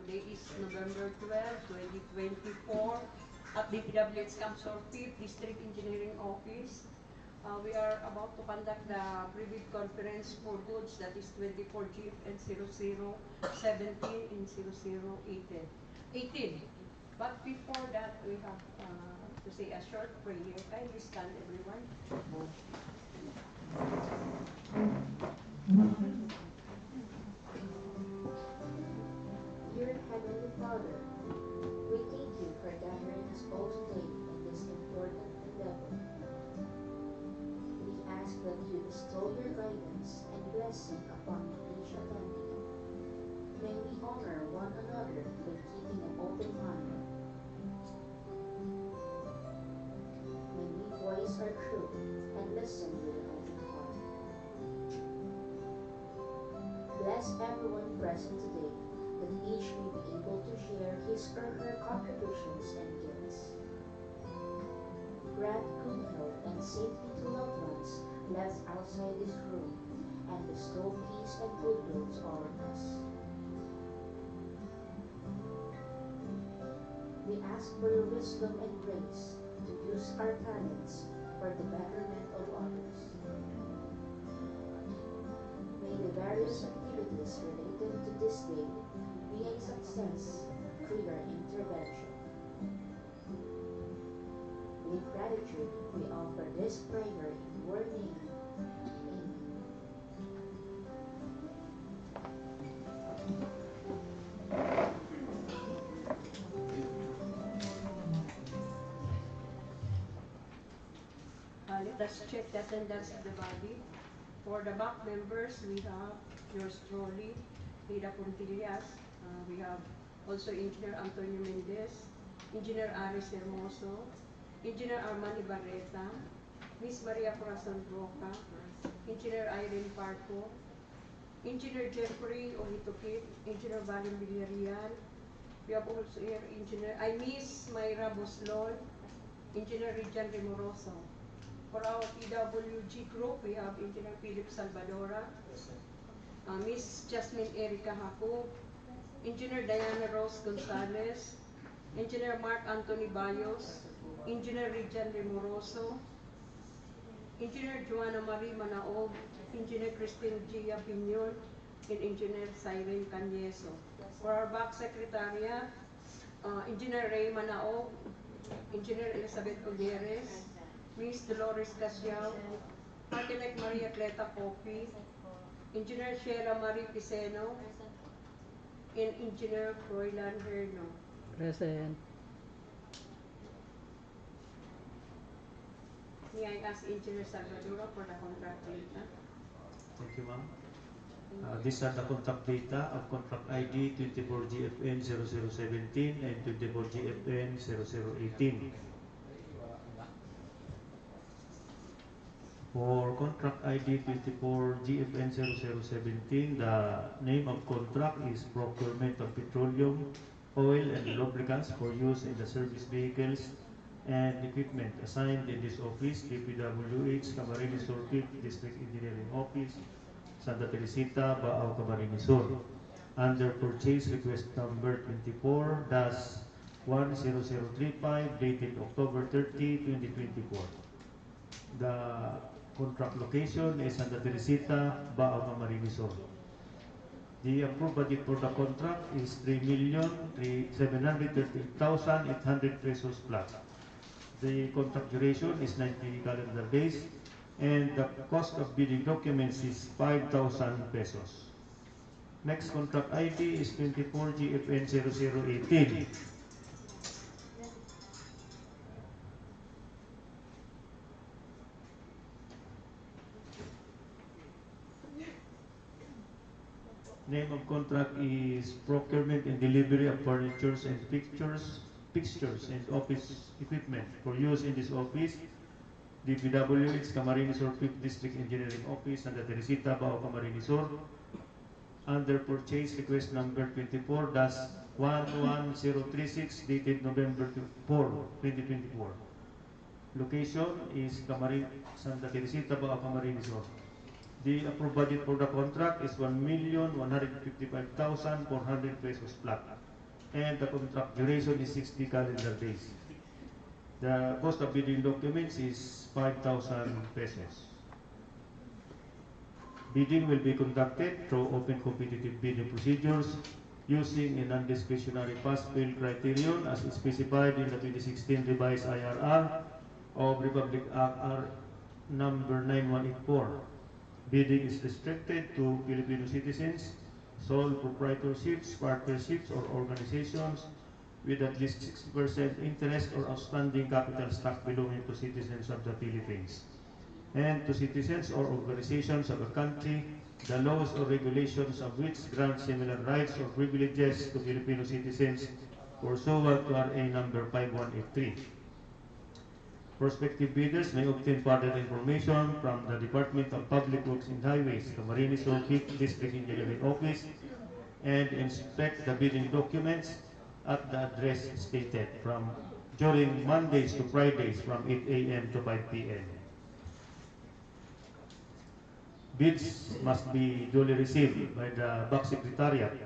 Today is November 12, 2024 at DPWH Camarines Sur 5th District Engineering Office. We are about to conduct the private conference for goods, that is 24 GFN 0017 and 0018. But before that, we have to say a short prayer. Kindly stand, everyone. Dear Heavenly Father, we thank you for gathering us all today in this important endeavor. We ask that you bestow your guidance and blessing upon each attendee. May we honor one another by keeping an open mind. May we voice our truth and listen with an open heart. Bless everyone present today, that each may be able to share his or her contributions and gifts. Grant good health and safety to loved ones left outside this room, and bestow peace and goodwill to all of us. We ask for your wisdom and grace to use our talents for the betterment of others. May the various activities related to this day be a success through your intervention. With gratitude, we offer this prayer in your name. Amen. Let us check the attendance of the body. For the back members, we have yours truly, Lida Puntillas. We have also Engineer Antonio Mendez, Engineer Aris Hermoso, Engineer Armani Barreta, Miss Maria Corazon Roca, Engineer Irene Parco, Engineer Jeffrey Ohitukit, Engineer Valim Villarreal. We have also here Miss Mayra Boslon, Engineer Rijan Remoroso. For our PWG group, we have Engineer Philip Salvadora, Miss Jasmine Erica Haco, Engineer Diana Rose Gonzalez, Engineer Mark Anthony Bayos, Engineer Rijan Remoroso, Engineer Joanna Marie Manaog, Engineer Christine Gia Piñon, and Engineer Cyrene Cañeso. For our back secretariat, Engineer Ray Manaog, Engineer Elizabeth Gutierrez, Miss Dolores Casiao, Architect Maria Cleta Copi, Engineer Sheila Marie Piceno, and Engineer Froilan Herno. Present. May I ask Engineer Salvador for the contract data? Thank you, ma'am. These are the contact data of contract ID 24GFN 0017 and 24GFN 0018. For contract ID 24GFN 0017, the name of contract is Procurement of Petroleum, Oil, and Lubricants for use in the service vehicles and equipment assigned in this office, DPWH Camarines Sur District Engineering Office, Santa Teresita, Baao, Camarines Sur, under purchase request number 24-10035 dated October 30, 2024. The Contract location is Santa Teresita, Bao, Camarines Sur. The approved budget for the contract is 3,730,800 pesos flat. The contract duration is 90 calendar days, and the cost of bidding documents is 5,000 pesos. Next contract ID is 24 GFN 0018. Name of contract is Procurement and Delivery of Furnitures and Fixtures and Office Equipment for use in this office. DPWH Camarines Sur 5th District Engineering Office, Santa Teresita, Bao, Camarines Sur. Under purchase request number 24-11036 dated November 4, 2024. Location is Santa Teresita, Bao, Camarines Sur. The approved budget for the contract is 1,155,400 pesos flat, and the contract duration is 60 calendar days. The cost of bidding documents is 5,000 pesos. Bidding will be conducted through open competitive bidding procedures using a non-discretionary pass-fail criterion as specified in the 2016 revised IRR of Republic Act R number 9184. Bidding is restricted to Filipino citizens, sole proprietorships, partnerships, or organizations with at least 60% interest or outstanding capital stock belonging to citizens of the Philippines, and to citizens or organizations of a country, the laws or regulations of which grant similar rights or privileges to Filipino citizens pursuant to RA number 5183. Prospective bidders may obtain further information from the Department of Public Works and Highways, Camarines Sur 5th District Engineering Office, and inspect the bidding documents at the address stated during Mondays to Fridays from 8 a.m. to 5 p.m. Bids must be duly received by the Back Secretariat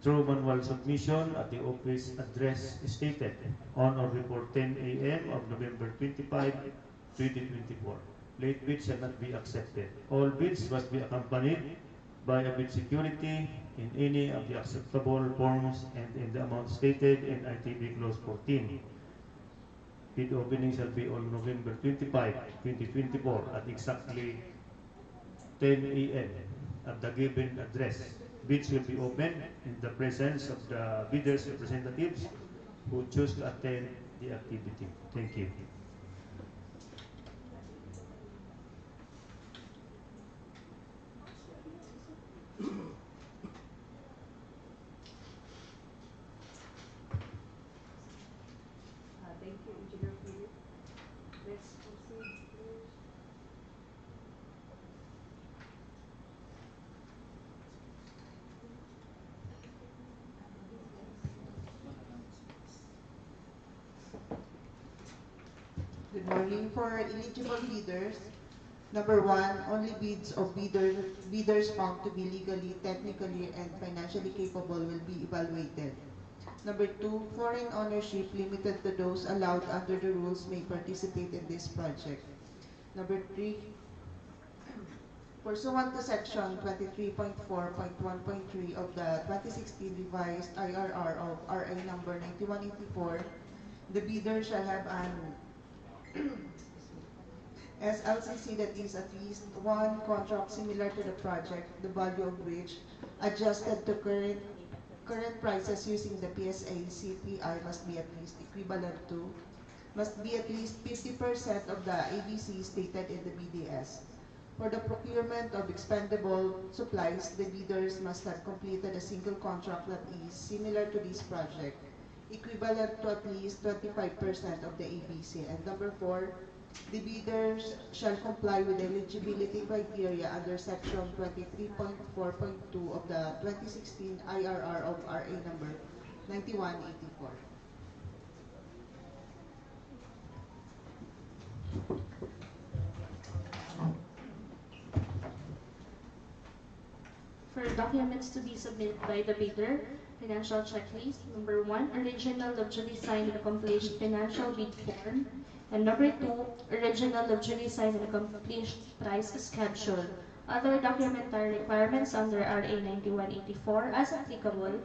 through manual submission at the office address stated on or before 10 a.m. of November 25, 2024. Late bids shall not be accepted. All bids must be accompanied by a bid security in any of the acceptable forms and in the amount stated in ITB Clause 14. Bid opening shall be on November 25, 2024 at exactly 10 a.m. at the given address. Bids will be opened in the presence of the bidders' representatives who choose to attend the activity. Thank you. Thank you, Engineer Philip. Let's proceed, please. Good morning. For eligible bidders, number 1, only bids of bidders found to be legally, technically, and financially capable will be evaluated. Number 2, foreign ownership limited to those allowed under the rules may participate in this project. Number 3, pursuant to section 23.4.1.3 of the 2016 revised IRR of RA number 9184, the bidder shall have an SLCC that is at least one contract similar to the project, the value of which, adjusted to current prices using the PSA CPI, must be at least 50% of the ABC stated in the BDS. For the procurement of expendable supplies, the bidders must have completed a single contract that is similar to this project, equivalent to at least 25% of the ABC. And number 4, the bidders shall comply with the eligibility criteria under section 23.4.2 of the 2016 IRR of RA number 9184. For documents to be submitted by the bidder, financial checklist. Number 1, original of duly signed and accomplished financial bid form And number 2, original of duly signed and accomplished price schedule. Other documentary requirements under RA 9184 as applicable.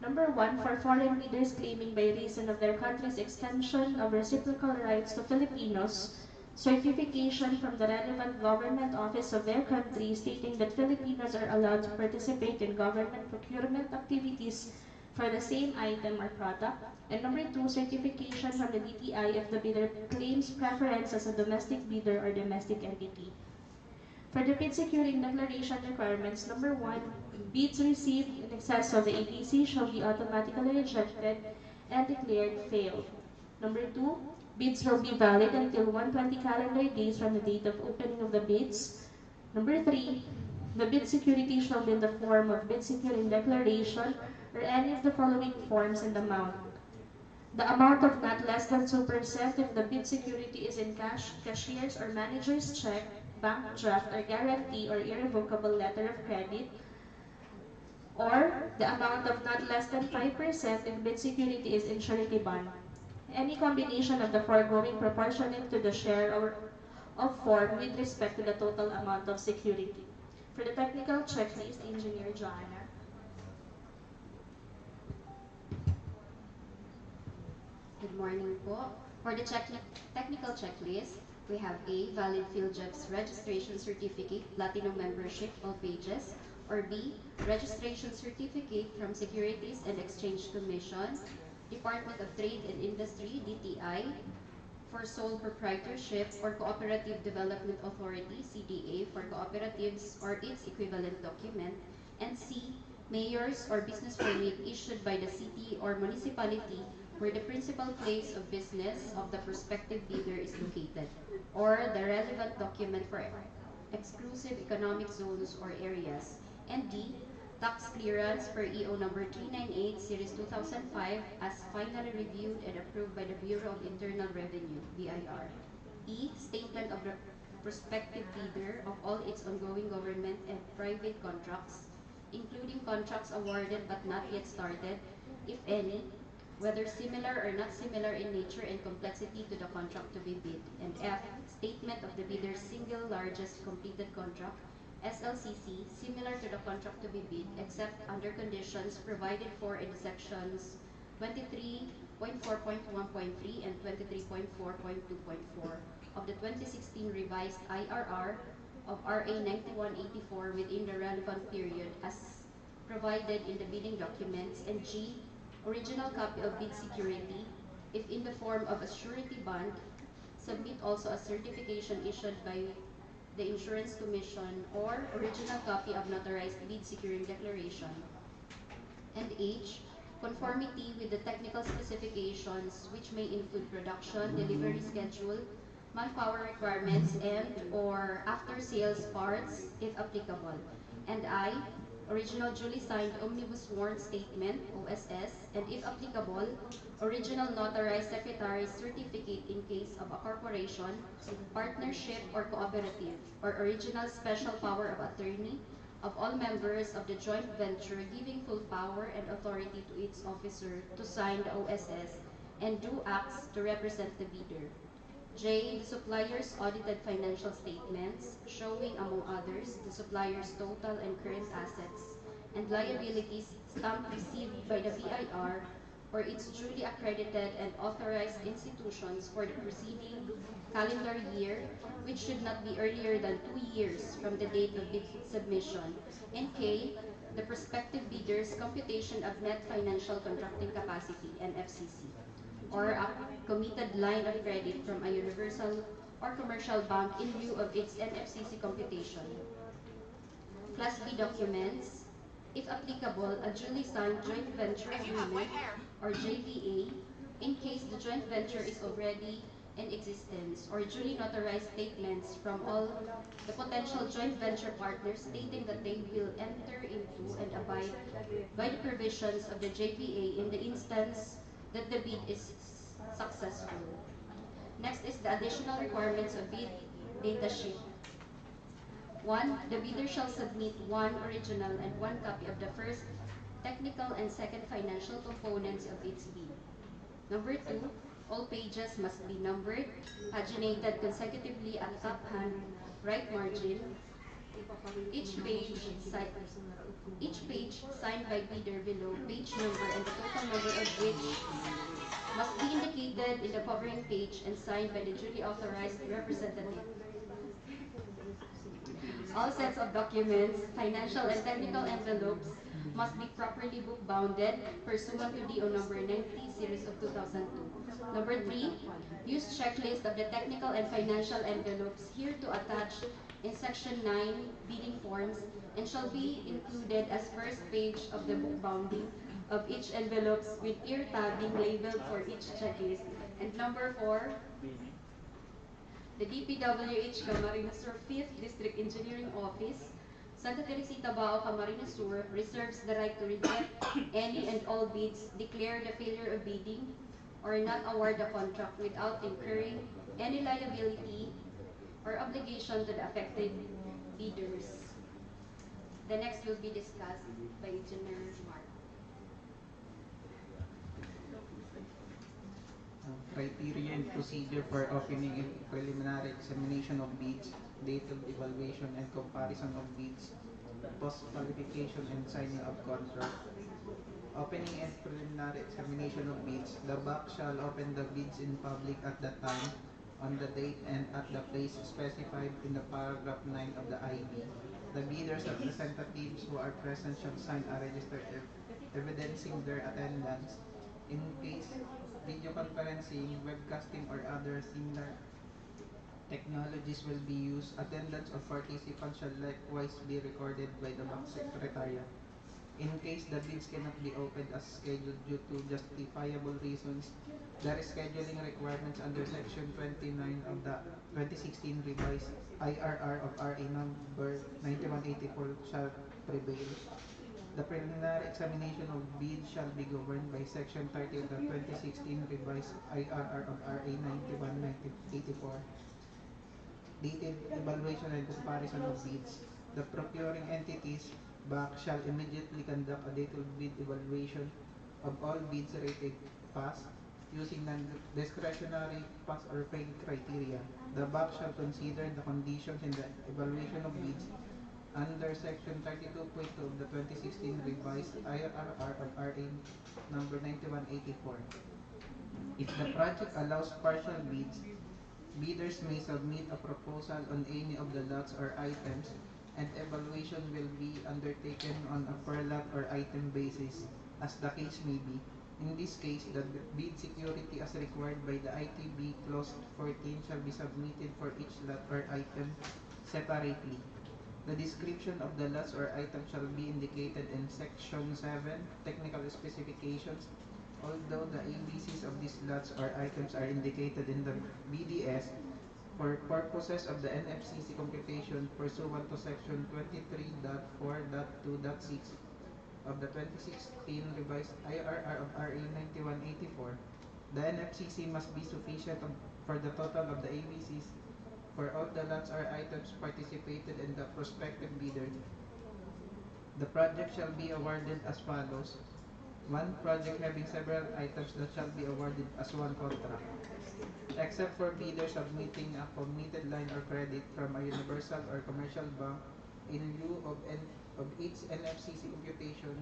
Number 1, for foreign bidders claiming by reason of their country's extension of reciprocal rights to Filipinos, certification from the relevant government office of their country stating that Filipinos are allowed to participate in government procurement activities for the same item or product. And number 2, certification from the DTI if the bidder claims preference as a domestic bidder or domestic entity. For the bid securing declaration requirements, number 1, bids received in excess of the ABC shall be automatically rejected and declared failed. Number 2, bids will be valid until 120 calendar days from the date of opening of the bids. Number 3, the bid security shall be in the form of bid securing declaration or any of the following forms and amount. The amount of not less than 2% if the bid security is in cash, cashier's or manager's check, bank draft or guarantee or irrevocable letter of credit, or the amount of not less than 5% if bid security is in surety bond. Any combination of the foregoing proportionate to the share of form with respect to the total amount of security. For the technical checklist, Engineer Joanna. Good morning po. For the technical checklist, we have A, valid PhilJEP's registration certificate, platinum membership, all pages. Or B, registration certificate from Securities and Exchange Commission, Department of Trade and Industry, DTI, for sole proprietorship or Cooperative Development Authority, CDA, for cooperatives or its equivalent document. And C, mayor's or business permit issued by the city or municipality where the principal place of business of the prospective bidder is located, or the relevant document for exclusive economic zones or areas. And D, tax clearance per EO number 398 series 2005 as finally reviewed and approved by the Bureau of Internal Revenue, BIR. E, statement of the prospective bidder of all its ongoing government and private contracts, including contracts awarded but not yet started, if any, whether similar or not similar in nature and complexity to the contract to be bid. And F, statement of the bidder's single largest completed contract, SLCC, similar to the contract to be bid, except under conditions provided for in sections 23.4.1.3 and 23.4.2.4 of the 2016 revised IRR of RA 9184 within the relevant period as provided in the bidding documents. And G, original copy of bid security, if in the form of a surety bond, submit also a certification issued by the Insurance Commission or original copy of notarized bid securing declaration. And H, conformity with the technical specifications which may include production, delivery schedule, manpower requirements, and or after-sales parts if applicable. And I, original duly signed omnibus warrant statement, OSS, and if applicable, original notarized secretary's certificate in case of a corporation, partnership, or cooperative, or original special power of attorney of all members of the joint venture giving full power and authority to its officer to sign the OSS and do acts to represent the bidder. J, the supplier's audited financial statements showing, among others, the supplier's total and current assets and liabilities stamp received by the BIR or its duly accredited and authorized institutions for the preceding calendar year, which should not be earlier than 2 years from the date of bid submission. And K, the prospective bidder's computation of net financial contracting capacity, NFCC, or a committed line of credit from a universal or commercial bank in lieu of its NFCC computation. Class B documents, if applicable, a duly signed joint venture agreement or JVA in case the joint venture is already in existence, or duly notarized statements from all the potential joint venture partners stating that they will enter into and abide by the provisions of the JVA in the instance that the bid is successful. Next is the additional requirements of bid data sheet. 1. The bidder shall submit 1 original and 1 copy of the first technical and second financial components of its bid. Number 2. All pages must be numbered, paginated consecutively at top hand right margin. Each page, si- each page signed by bidder below page number and the total number of which must be indicated in the covering page and signed by the duly authorized representative. All sets of documents, financial and technical envelopes must be properly book bounded pursuant to DO number 90 series of 2002. Number 3, use checklist of the technical and financial envelopes here to attach in section 9 bidding forms and shall be included as first page of the book bounding of each envelopes with ear tagging labeled for each checklist. And number 4, the DPWH Camarines Sur 5th District Engineering Office, Santa Teresita Bao, Camarines Sur, reserves the right to reject any and all bids, declare the failure of bidding, or not award the contract without incurring any liability or obligation to the affected bidders. The next will be discussed by Engineer Mark. Criteria and procedure for opening and preliminary examination of bids, detailed evaluation and comparison of bids, post-qualification and signing of contract. Opening and preliminary examination of bids, the BAC shall open the bids in public at the time, on the date and at the place specified in the paragraph 9 of the IB. The bidders' representatives who are present shall sign a register evidencing their attendance. In case video conferencing, webcasting, or other similar technologies will be used, attendance of participants shall likewise be recorded by the BAC Secretariat. In case the bids cannot be opened as scheduled due to justifiable reasons, the rescheduling requirements under Section 29 of the 2016 revised IRR of RA number 9184 shall prevail. The preliminary examination of bids shall be governed by Section 30 of the 2016 revised IRR of RA 9184. Detailed evaluation and comparison of bids. The procuring entities BAC shall immediately conduct a detailed bid evaluation of all bids rated pass using non-discretionary pass or fail criteria. The BAC shall consider the conditions in the evaluation of bids under Section 32.2 of the 2016 revised IRR of RA number 9184. If the project allows partial bids, bidders may submit a proposal on any of the lots or items, and evaluation will be undertaken on a per lot or item basis, as the case may be. In this case, the bid security as required by the ITB Clause 14 shall be submitted for each lot or item separately. The description of the lots or items shall be indicated in Section 7, Technical Specifications. Although the ABCs of these lots or items are indicated in the BDS, for purposes of the NFCC computation pursuant to Section 23.4.2.6 of the 2016 revised IRR of RA 9184, the NFCC must be sufficient for the total of the ABCs for all the lots or items participated in the prospective bidder. The project shall be awarded as follows. One project having several items that shall be awarded as one contract, except for bidders submitting a committed line or credit from a universal or commercial bank in lieu of its NFCC computation.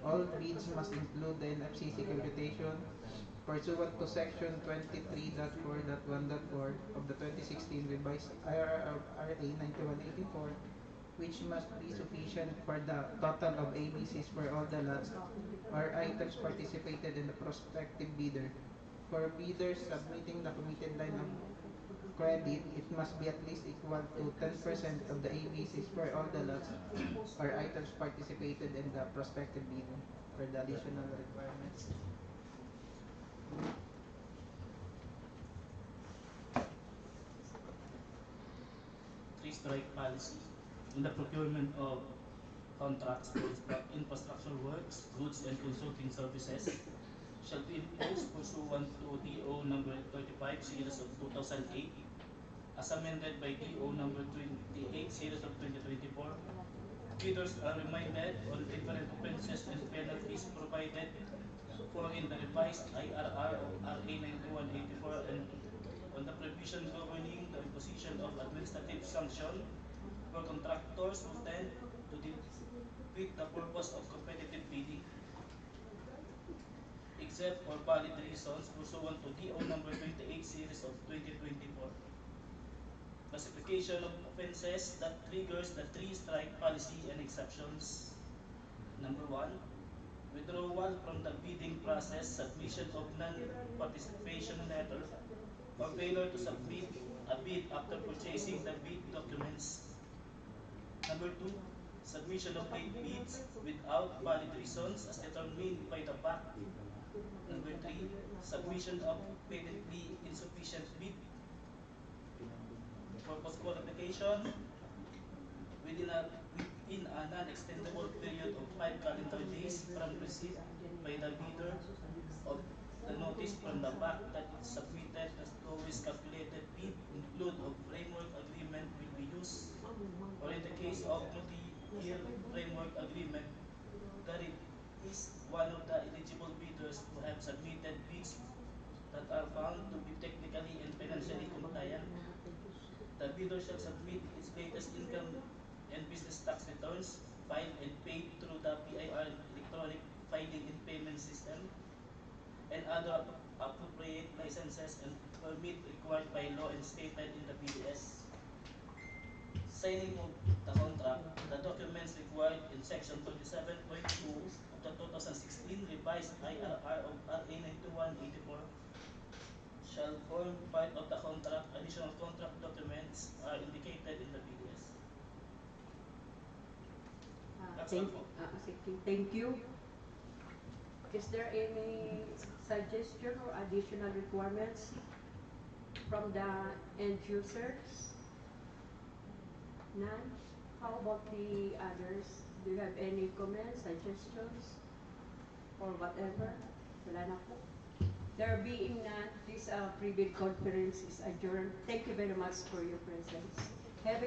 All bids must include the NFCC computation pursuant to Section 23.4.1.4 of the 2016 revised IRR of RA 9184, which must be sufficient for the total of ABCs for all the lots or items participated in the prospective bidder. For bidders submitting the committed line of credit, it must be at least equal to 10% of the ABCs for all the lots or items participated in the prospective bidder. For the additional requirements, three-strike policy in the procurement of contracts for infrastructure works, goods, and consulting services shall be imposed pursuant to DO number 35 series of 2008 as amended by DO number 28 series of 2024. Bidders are reminded on different offenses and penalties provided following the revised IRR of RA 9184 and on the provision governing the imposition of administrative sanction for contractors who tend to defeat the purpose of competitive bidding, except for valid reasons pursuant to DO number 28 series of 2024. Classification of offenses that triggers the three-strike policy and exceptions. Number 1, withdrawal from the bidding process, submission of non-participation letter, or failure to submit a bid after purchasing the bid documents. Number 2, submission of late bids without valid reasons as determined by the BAC. Number 3, submission of patently insufficient bid. For post-qualification, within a non-extendable period of 5 calendar days from receipt by the bidder of the notice from the BAC that it submitted the lowest calculated bid include of framework agreement will be used, or in the case of multi-year framework agreement, that it is one of the eligible bidders who have submitted bids that are found to be technically and financially compliant. The bidder shall submit its latest income and business tax returns, filed and paid through the PIR electronic filing and payment system, and other appropriate licenses and permit required by law and stated in the BDS. Signing of the contract, the documents required in section 27.2 of the 2016 revised IRR of RA 9184 shall form part of the contract. Additional contract documents are indicated in the BDS. That's all po. Thank you. Is there any suggestion or additional requirements from the end users? None? How about the others? Do you have any comments, suggestions, or whatever? Wala na po. There being none, this pre-bid conference is adjourned. Thank you very much for your presence. Have a